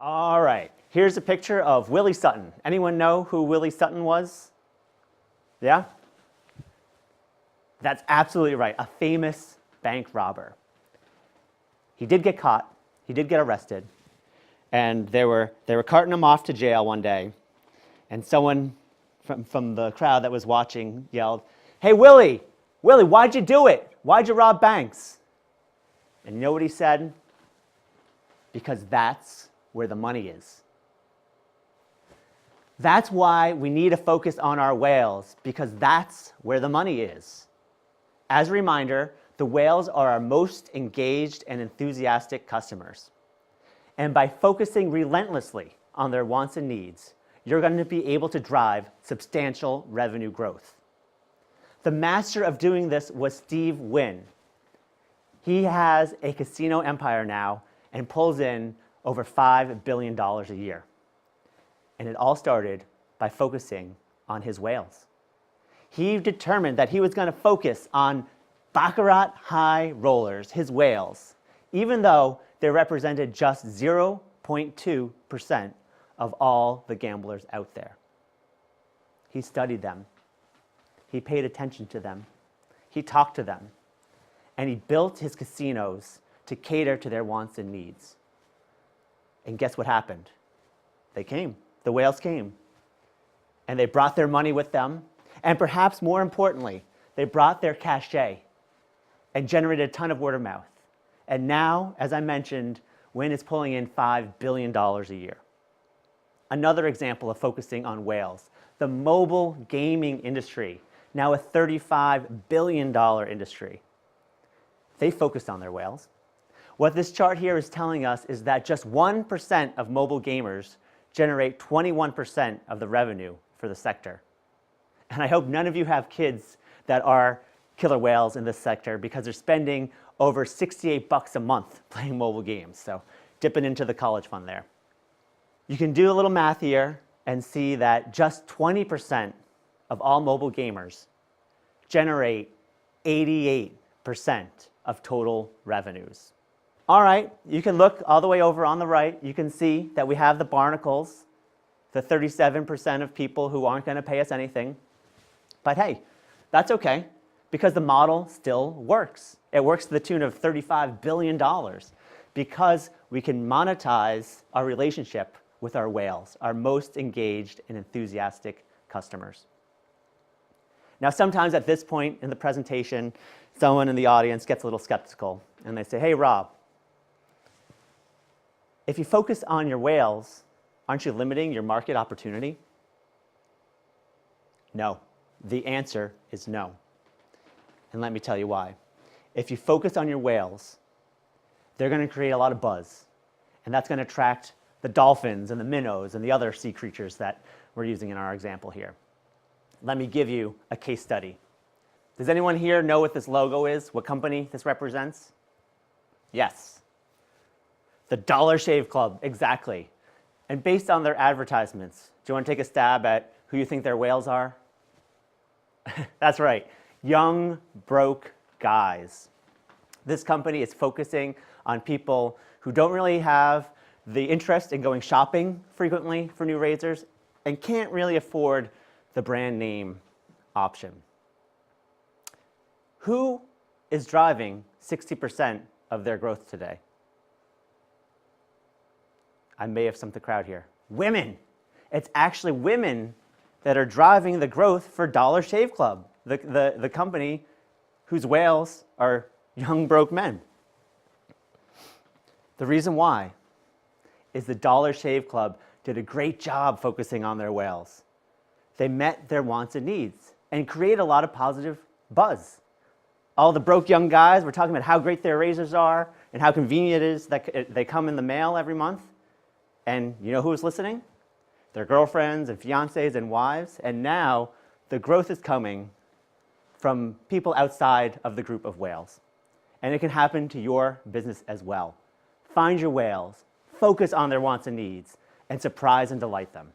All right, here's a picture of Willie Sutton. Anyone know who Willie Sutton was? Yeah? That's absolutely right, a famous bank robber. He did get caught, he did get arrested, and they were carting him off to jail one day, and someone from the crowd that was watching yelled, "Hey, Willie, why'd you do it? Why'd you rob banks?" And you know what he said? Because that's where the money is. That's why we need to focus on our whales, because that's where the money is. As a reminder, the whales are our most engaged and enthusiastic customers. And by focusing relentlessly on their wants and needs, you're going to be able to drive substantial revenue growth. The master of doing this was Steve Wynn. He has a casino empire now and pulls in over $5 billion a year. And it all started by focusing on his whales. He determined that he was going to focus on baccarat high rollers, his whales, even though they represented just 0.2% of all the gamblers out there. He studied them. He paid attention to them. He talked to them. And he built his casinos to cater to their wants and needs. And guess what happened? They came. The whales came. And they brought their money with them. And perhaps more importantly, they brought their cachet and generated a ton of word of mouth. And now, as I mentioned, Wynn is pulling in $5 billion a year. Another example of focusing on whales, the mobile gaming industry, now a $35 billion industry. They focused on their whales. What this chart here is telling us is that just 1% of mobile gamers generate 21% of the revenue for the sector. And I hope none of you have kids that are killer whales in this sector, because they're spending over $68 a month playing mobile games. So dipping into the college fund there. You can do a little math here and see that just 20% of all mobile gamers generate 88% of total revenues. All right, you can look all the way over on the right. You can see that we have the barnacles, the 37% of people who aren't going to pay us anything. But hey, that's okay, because the model still works. It works to the tune of $35 billion because we can monetize our relationship with our whales, our most engaged and enthusiastic customers. Now, sometimes at this point in the presentation, someone in the audience gets a little skeptical, and they say, "Hey, Rob, if you focus on your whales, aren't you limiting your market opportunity?" No. The answer is no. And let me tell you why. If you focus on your whales, they're going to create a lot of buzz. And that's going to attract the dolphins and the minnows and the other sea creatures that we're using in our example here. Let me give you a case study. Does anyone here know what this logo is? What company this represents? Yes. The Dollar Shave Club, exactly. And based on their advertisements, do you want to take a stab at who you think their whales are? That's right, young, broke guys. This company is focusing on people who don't really have the interest in going shopping frequently for new razors and can't really afford the brand name option. Who is driving 60% of their growth today? I may have stumped the crowd here. Women. It's actually women that are driving the growth for Dollar Shave Club, the company whose whales are young, broke men. The reason why is the Dollar Shave Club did a great job focusing on their whales. They met their wants and needs and created a lot of positive buzz. All the broke young guys were talking about how great their razors are and how convenient it is that they come in the mail every month. And you know who was listening? Their girlfriends and fiancés and wives. And now the growth is coming from people outside of the group of whales. And it can happen to your business as well. Find your whales, focus on their wants and needs, and surprise and delight them.